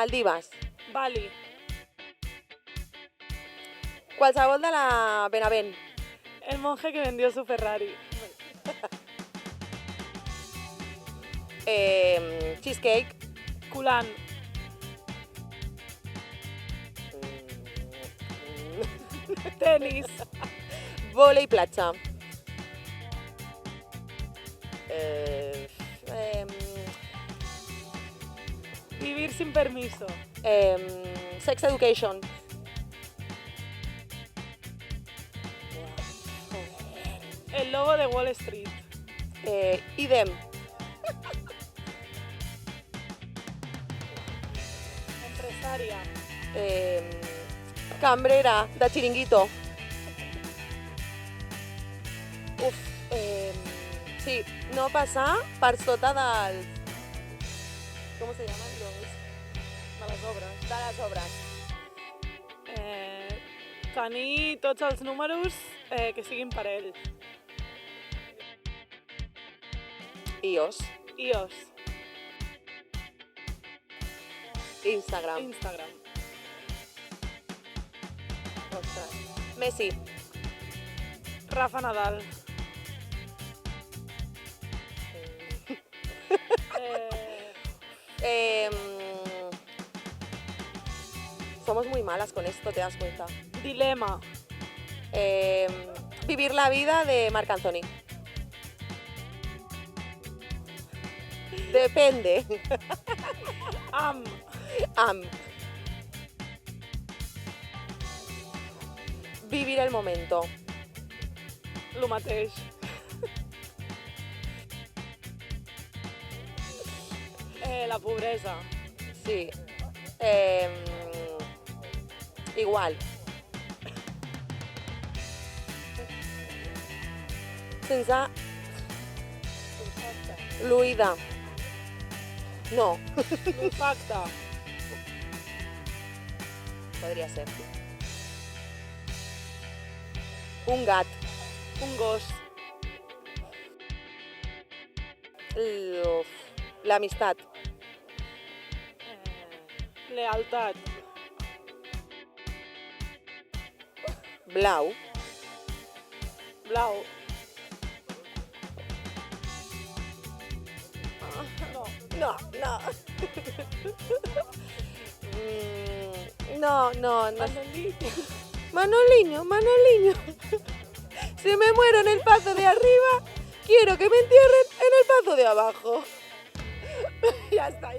Maldivas. Bali. Qualsevol de la Benavent. El monje que vendió su Ferrari. Cheesecake. Culán. Tenis. Vòlei platja. Vivir sin permiso. Sex education. El lobo de Wall Street. Idem. Empresaria. Cambrera de xiringuito. Uf, sí, no passar per sota dels... Com se llaman los? De les obres. De les obres. Tenir tots els números que siguin parells. iOS. iOS. Instagram. Instagram. Ostres. Messi. Rafa Nadal. Somos muy malas con esto, ¿te das cuenta? Dilema. Vivir la vida de Marc Anthony. Depende. Am. Vivir el momento. Lo mateix. La pobresa. Sí. Igual. Sense l'oïda. No. L'olfacte. Podria ser. Un gat. Un gos. L'amistat. Lealtat. Blau. Blau. No. No. Manoliño. Si me muero en el pazo de arriba, quiero que me entierren en el pazo de abajo. Ya está.